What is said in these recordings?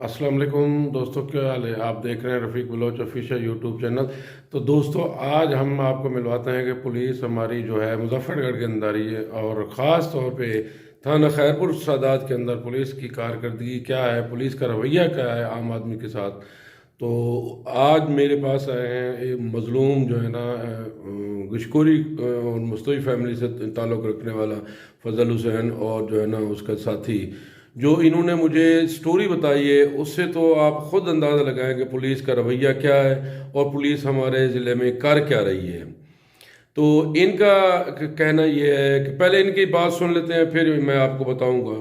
अस्सलाम वालेकुम दोस्तों, क्या हाल है। आप देख रहे हैं रफ़ीक बलोच ऑफिशियल यूट्यूब चैनल। तो दोस्तों, आज हम आपको मिलवाते हैं कि पुलिस हमारी जो है मुजफ्फरगढ़ के अंदर ही है, और ख़ास तौर पे थाना खैरपुर सादात के अंदर पुलिस की कारकर्दगी क्या है, पुलिस का रवैया क्या है आम आदमी के साथ। तो आज मेरे पास आए हैं एक मज़लूम जो है ना, गशकोरी और मुस्तफ़ी फैमिली से ताल्लुक़ रखने वाला फ़ज़ल हुसैन, और जो है ना उसका साथी, जो इन्होंने मुझे स्टोरी बताई है उससे तो आप ख़ुद अंदाज़ा लगाएं कि पुलिस का रवैया क्या है और पुलिस हमारे ज़िले में कर क्या रही है। तो इनका कहना ये है कि पहले इनकी बात सुन लेते हैं, फिर मैं आपको बताऊंगा,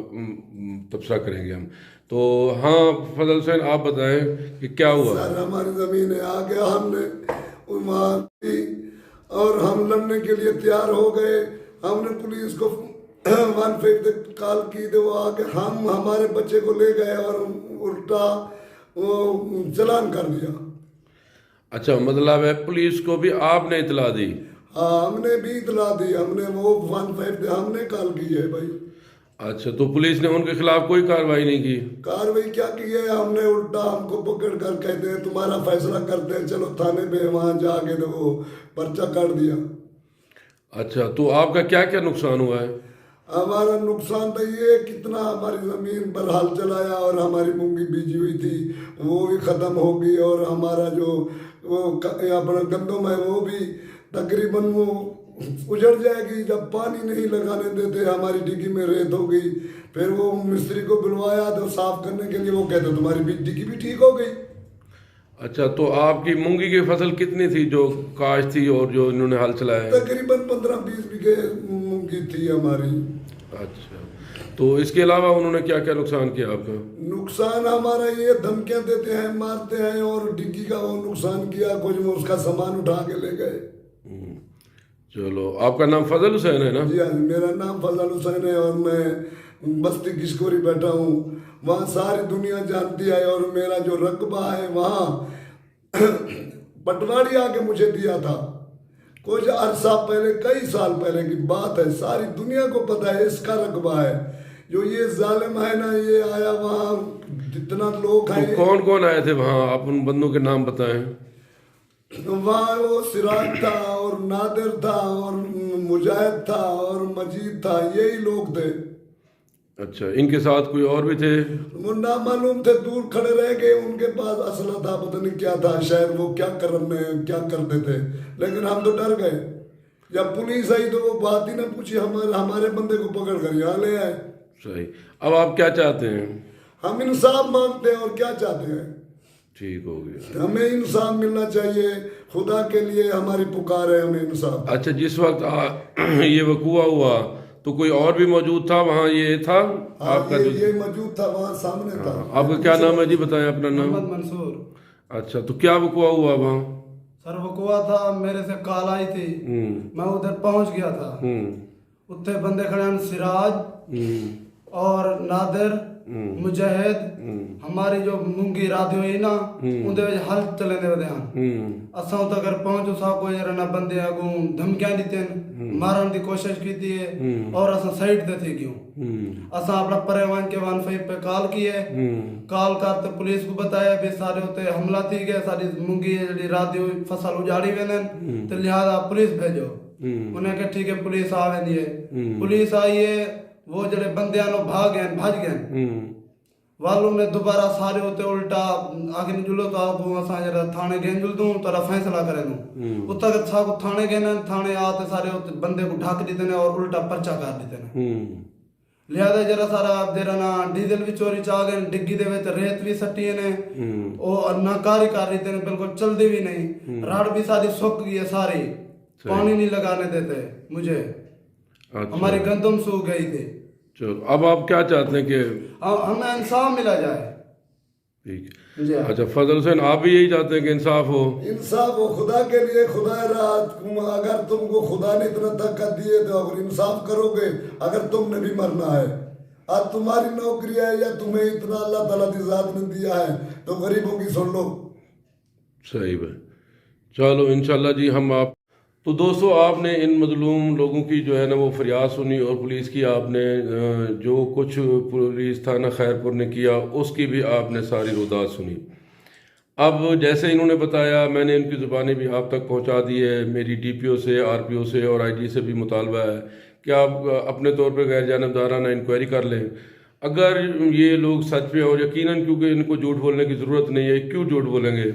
तबसरा करेंगे हम। तो हाँ, फजल हुसैन आप बताएं कि क्या हुआ। सर हमारी जमीन आ गया, हमने वहाँ की और हम लड़ने के लिए तैयार हो गए। हमने पुलिस को 150 कॉल की तो वो आके हम हमारे बच्चे को ले गए और उल्टा वो चालान कर दिया। अच्छा, मतलब है पुलिस को भी आपने इतला दी। हाँ, हमने भी इतला दी, हमने वो 150 हमने कॉल की है भाई। अच्छा, तो पुलिस ने उनके खिलाफ कोई कार्रवाई नहीं की। कार्रवाई क्या की है, हमने उल्टा हमको पकड़ कर कहते हैं तुम्हारा फैसला करते हैं, चलो थाने पे, वहाँ जाके तो वो पर्चा काट दिया। अच्छा, तो आपका क्या क्या नुकसान हुआ है। हमारा नुकसान तो ये कितना हमारी जमीन पर हल चलाया और हमारी मूंगी बीजी हुई थी वो भी खत्म हो गई, और हमारा जो वो अपना गंदम है वो भी तकरीबन वो उजड़ जाएगी। जब पानी नहीं लगाने देते, हमारी डिग्गी में रेत हो गई। फिर वो मिस्त्री को बुलवाया तो साफ करने के लिए, वो कहते तुम्हारी डिग्गी भी ठीक हो गई। अच्छा, तो आपकी मूंगी की फसल कितनी थी जो काश थी और जो इन्होंने हल चलाया है। तकरीबन 15-20 बीघे मूंगी थी हमारी। अच्छा, तो इसके अलावा उन्होंने क्या क्या नुकसान किया आपका। नुकसान हमारा ये धमकियां देते हैं, मारते हैं, और डिग्गी का वो नुकसान किया, कुछ वो उसका सामान उठा के ले गए। चलो, आपका नाम फजल हुसैन है ना। जी हाँ, मेरा नाम फजल हुसैन है और मैं बस्ती किशकोरी बैठा हूँ। वहाँ सारी दुनिया जानती है, और मेरा जो रकबा है वहाँ पटवारी आके मुझे दिया था कुछ अरसा पहले, कई साल पहले की बात है। सारी दुनिया को पता है इसका रकबा है। जो ये जालिम है ना, ये आया वहाँ, जितना लोग तो हैं। कौन कौन आए थे वहाँ, आप उन बंदों के नाम बताएं। वहाँ वो सिराज था और नादिर था और मुजाहिद था और मजीद था, यही लोग थे। अच्छा, इनके साथ कोई और भी थे। वो नामालूम थे, दूर खड़े रह गए, उनके पास असला था, पता नहीं क्या था, शायद वो क्या क्या करते थे, लेकिन हम तो डर गए। जब पुलिस आई तो वो बात ही ना पूछी, हमारे बंदे को पकड़ कर यहाँ ले आए। सही, अब आप क्या चाहते हैं। हम इंसाफ मांगते हैं, और क्या चाहते हैं। ठीक हो गया। हमें इंसाफ मिलना चाहिए, खुदा के लिए हमारी पुकार है, हमें इंसाफ। अच्छा, जिस वक्त ये वकूआ हुआ तो कोई और भी मौजूद था वहाँ, ये था हाँ, आपका ये मौजूद था, वहाँ सामने था। आपका क्या नाम है जी, बताएं अपना नाम। मोहम्मद मंसूर। अच्छा, तो क्या वकूआ हुआ वहाँ। सर वकुआ था, मेरे से कॉल आई थी, मैं उधर पहुंच गया था। उत्थे बंदे खड़े हैं, सिराज और नादिर, मुजाहिद, हमारी जो मूंगी रात हुई ना उनदे विच हल चले दे वदे हन। असां उत अगर पहुंचो सा कोई ना बंदे अगू धमकियां दिते, मारन दी कोशिश की थी, और असां साइड ते थी क्यों। असां अपना परिवहन के 15 पे कॉल किए, कॉल करते पुलिस को बताया भी सारे उते हमला थी गए, सारी मूंगी जड़ी रात हुई फसल उजाड़ी वेंदन, तो लिहाजा पुलिस भेजो। उन्हें कहा ठीक है, पुलिस आ वेंदी है। पुलिस आई है, वो जड़े बंदे नो भज गए। वालों ने दोबारा सारे होते उल्टा आगे जुलो तो आप असा जरा थाने गए जुल दूं तारा फैसला करे दूं। उतना के सा को थाने गए ना, थाने आते सारे होते बंदे को ढक देते ने और उल्टा पर्चा कर देते ने। लिहाजा जरा सारा देरा ना डीजल भी चोरी चा गए, डिग्गी दे विच रेत भी सट्टी ने, और नाकारी कर रही थे, बिल्कुल चलदी भी नहीं। राड़ भी सारी सूख गई है, सारी पानी नहीं लगाने देते मुझे। अच्छा। हमारी गंदम सूख गई थी। चलो, अब आप क्या चाहते हैं कि हमें इंसाफ मिला जाए। ठीक जी है। अच्छा फजल हुसैन, आप भी यही चाहते हैं कि इंसाफ हो। इंसाफ हो, खुदा के लिए, खुदा रात, अगर तुमको खुदा ने इतना ताकत दी है तो अगर इंसाफ करोगे, अगर तुमने भी मरना है, आज तुम्हारी नौकरी है या तुम्हें इतना अल्लाह ताला की जात ने दिया है, तो गरीबों की सुन लो। सही है। चलो इंशाल्लाह जी, हम आप تو دوستو آپ نے ان مظلوم لوگوں کی جو ہے نا وہ فریاد سنی اور پولیس کی آپ نے جو کچھ پولیس تھانہ خیرپور نے کیا اس کی بھی آپ نے ساری رودات سنی۔ اب جیسے انہوں نے بتایا میں نے ان کی زبانیں بھی آپ تک پہنچا دی ہے، میری ڈی پی او سے، آر پی او سے اور آئی جی سے بھی مطالبہ ہے کہ آپ اپنے طور پہ غیر جانبدارانہ انکوائری کر لیں۔ اگر یہ لوگ سچ پہ اور یقیناً کیونکہ ان کو جھوٹ بولنے کی ضرورت نہیں ہے، کیوں جھوٹ بولیں گے،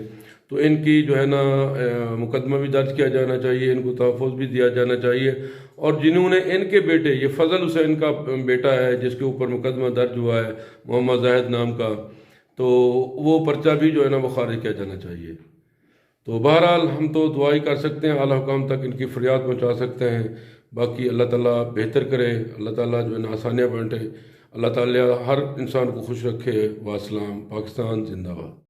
تو ان کی جو ہے نا مقدمہ بھی درج کیا جانا چاہیے، ان کو تحفظ بھی دیا جانا چاہیے، اور جنہوں نے ان کے بیٹے، یہ فضل حسین کا بیٹا ہے جس کے اوپر مقدمہ درج ہوا ہے محمد زاہد نام کا، تو وہ پرچہ بھی جو ہے نا وہ خارج کیا جانا چاہیے۔ تو بہرحال ہم تو دعائی کر سکتے ہیں، اعلیٰ حکام تک ان کی فریاد پہنچا سکتے ہیں، باقی اللہ تعالیٰ بہتر کرے، اللہ تعالیٰ جو ہے نا آسانیاں بانٹے، اللہ تعالیٰ ہر انسان کو خوش رکھے۔ والسلام، پاکستان زندہ باد۔